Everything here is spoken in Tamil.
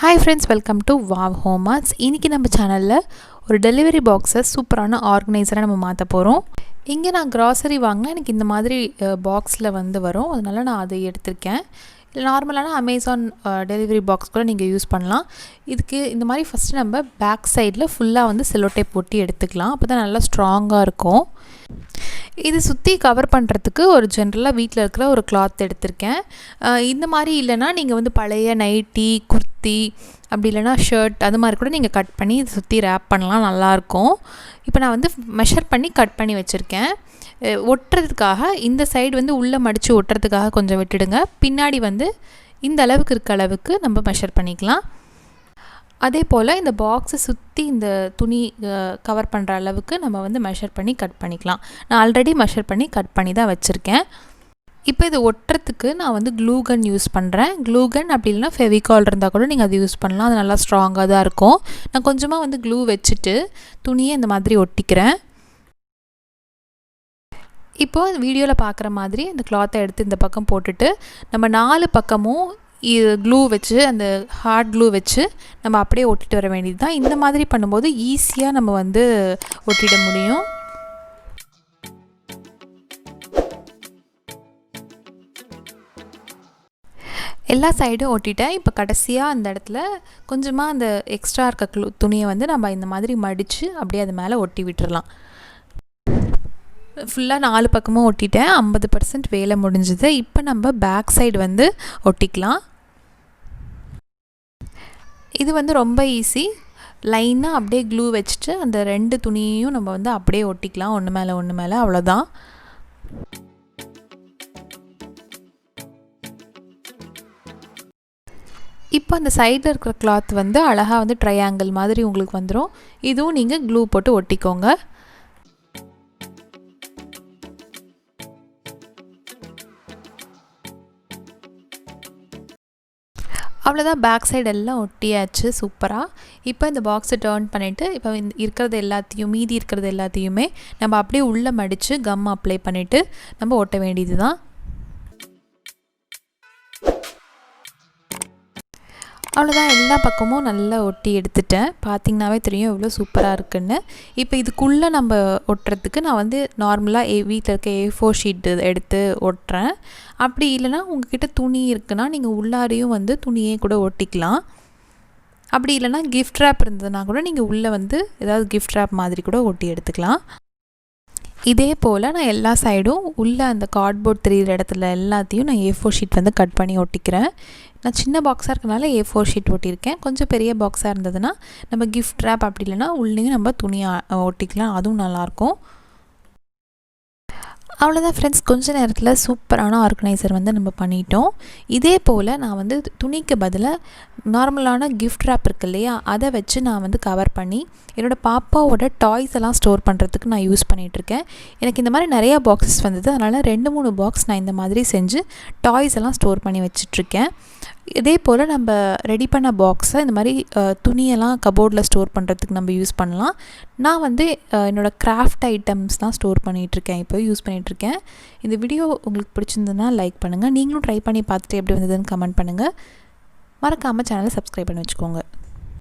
Hi friends, welcome to Wow Home Arts. இன்னைக்கு நம்ம சேனல்ல ஒரு டெலிவரி பாக்ஸை சூப்பரான ஆர்கனைசரா நம்ம மாத்த போறோம். இங்க நான் grocery வாங்குனா எனக்கு இந்த மாதிரி பாக்ஸ்ல வரும். அதனால நான் அதை எடுத்துர்க்கேன். நார்மலான Amazon டெலிவரி பாக்ஸ் கூட நீங்க யூஸ் பண்ணலாம். இதுக்கு இந்த மாதிரி ஃபர்ஸ்ட் நம்ம பேக் சைடுல ஃபுல்லா செல்லோ டேப் ஒட்டி எடுத்துக்கலாம். அப்பதான் நல்லா ஸ்ட்ராங்கா இருக்கும். இது சுத்தி கவர் பண்றதுக்கு ஒரு ஜெனரலா வீட்ல இருக்கிற ஒரு கிளாத் எடுத்துர்க்கேன். இந்த மாதிரி இல்லனா நீங்க பழைய நைட்டி, குர்த்தி அப்படி இல்லனா ஷர்ட் அது மாதிரி கூட நீங்க கட் பண்ணி இத சுத்தி ராப் பண்ணலாம், நல்லா இருக்கும். இப்போ நான் மெஷர் பண்ணி கட் பண்ணி வச்சிருக்கேன். ஒட்றதுக்காக இந்த சைடு உள்ள மடிச்சு ஒட்றதுக்காக கொஞ்சம் விட்டுடுங்க. பின்னாடி இந்த அளவுக்கு இருக்க அளவுக்கு நம்ம மெஷர் பண்ணிக்கலாம். அதே போல இந்த பாக்ஸை சுத்தி இந்த துணி கவர் பண்ற அளவுக்கு நம்ம மெஷர் பண்ணி கட் பண்ணிக்கலாம். நான் ஆல்ரெடி மெஷர் பண்ணி கட் பண்ணி தான் வச்சிருக்கேன். இப்போ இது ஒட்றதுக்கு நான் க்ளூ கன் யூஸ் பண்றேன். க்ளூ கன் அப்படி இல்லனா ஃபெவிகால் இருந்தா கூட நீங்க அது யூஸ் பண்ணலாம். அது நல்லா ஸ்ட்ராங்கா தான் இருக்கும். நான் கொஞ்சமா க்ளூ வெச்சிட்டு துணியை இந்த மாதிரி ஒட்டிக்கிறேன். இப்போ வீடியோல பார்க்குற மாதிரி அந்த கிளாத்தை எடுத்து இந்த பக்கம் போட்டுட்டு நம்ம 4 பக்கமும் க்ளூ வெச்சு அந்த ஹார்ட் க்ளூ வெச்சு நம்ம அப்படியே ஒட்டிட்டு வர வேண்டியதுதான். இந்த மாதிரி பண்ணும்போது ஈஸியா நம்ம ஒட்டிட முடியும். எல்லா சைடும் ஒட்டிட்டேன். இப்போ கடைசியா அந்த இடத்துல கொஞ்சமா அந்த எக்ஸ்ட்ரா இருக்க துணியை நம்ம இந்த மாதிரி மடிச்சு அப்படியே அது மேல ஒட்டி விட்டுறலாம். ஃபுல்லா 4 பக்கமும் ஒட்டிட்டேன். 50% வேலை முடிஞ்சது. இப்போ நம்ம பேக் சைடு ஒட்டிக்கலாம். இது ரொம்ப ஈஸி. லைனா அப்படியே க்ளூ வெச்சிட்டு அந்த 2 துணியையும் நம்ம அப்படியே ஒட்டிக்கலாம். ஒன்னு மேல அவ்வளவுதான். இப்போ அந்த சைடுல இருக்கிற கிளாத் அழகா ட்ரையாங்கிள் மாதிரி உங்களுக்கு வந்துரும். இதுவும் நீங்க க்ளூ போட்டு ஒட்டிக்கோங்க. அவ்வளவுதான், பேக் சைடு எல்லாம் ஒட்டியாச்சு சூப்பரா. இப்போ இந்த பாக்ஸை டர்ன் பண்ணிட்டு இப்போ மீதி இருக்கிறது எல்லாத்தையுமே நம்ம அப்படியே உள்ள மடிச்சு கம் அப்ளை பண்ணிட்டு நம்ம ஒட்ட வேண்டியதுதான். அவ்வளோதான், எல்லா பக்கமும் நல்லா ஒட்டி எடுத்துட்டேன். பார்த்தீங்கன்னாவே தெரியும் எவ்வளோ சூப்பராக இருக்குன்னு. இப்போ இதுக்குள்ளே நம்ம ஒட்டுறதுக்கு நான் நார்மலாக வீட்டில் இருக்க A4 ஷீட் எடுத்து ஒட்டுறேன். அப்படி இல்லைனா உங்ககிட்ட துணி இருக்குன்னா நீங்கள் உள்ளாரையும் துணியே கூட ஒட்டிக்கலாம். அப்படி இல்லைனா கிஃப்ட் ரேப் இருந்ததுன்னா கூட நீங்கள் உள்ளே ஏதாவது கிஃப்ட் ரேப் மாதிரி கூட ஒட்டி எடுத்துக்கலாம். இதே போல் நான் எல்லா சைடும் உள்ள அந்த கார்ட்போர்ட் தெரிகிற இடத்துல எல்லாத்தையும் நான் A4 ஷீட் கட் பண்ணி ஒட்டிக்கிறேன். நான் சின்ன பாக்ஸாக இருக்கனால A4 ஷீட் ஒட்டியிருக்கேன். கொஞ்சம் பெரிய பாக்ஸாக இருந்ததுன்னா நம்ம கிஃப்ட் ரேப் அப்படி இல்லைனா உள்ளேயும் நம்ம துணியை ஒட்டிக்கலாம். அதுவும் நல்லாயிருக்கும். அவ்வளோதான் ஃப்ரெண்ட்ஸ், கொஞ்ச நேரத்தில் சூப்பரான ஆர்கனைசர் நம்ம பண்ணிட்டோம். இதே போல் நான் துணிக்கு பதிலாக நார்மலான கிஃப்ட் ரேப் இருக்கு இல்லையா, அதை வச்சு நான் கவர் பண்ணி என்னோடய பாப்பாவோட டாய்ஸ் எல்லாம் ஸ்டோர் பண்ணுறதுக்கு நான் யூஸ் பண்ணிகிட்ருக்கேன். எனக்கு இந்த மாதிரி நிறையா பாக்ஸஸ் வந்தது. அதனால் 2-3 பாக்ஸ் நான் இந்த மாதிரி செஞ்சு டாய்ஸ் எல்லாம் ஸ்டோர் பண்ணி வச்சிட்ருக்கேன். இதே போல் நம்ம ரெடி பண்ண பாக்ஸை இந்த மாதிரி துணியெல்லாம் கபோர்டில் ஸ்டோர் பண்ணுறதுக்கு நம்ம யூஸ் பண்ணலாம். நான் என்னோடய கிராஃப்ட் ஐட்டம்ஸ் தான் ஸ்டோர் பண்ணிகிட்ருக்கேன், இப்போ யூஸ் பண்ணிகிட்ருக்கேன். இந்த வீடியோ உங்களுக்கு பிடிச்சிருந்ததுன்னா லைக் பண்ணுங்கள். நீங்களும் ட்ரை பண்ணி பார்த்துட்டு எப்படி வந்ததுன்னு கமெண்ட் பண்ணுங்கள். மறக்காமல் சேனலை சப்ஸ்கிரைப் பண்ணி வச்சுக்கோங்க.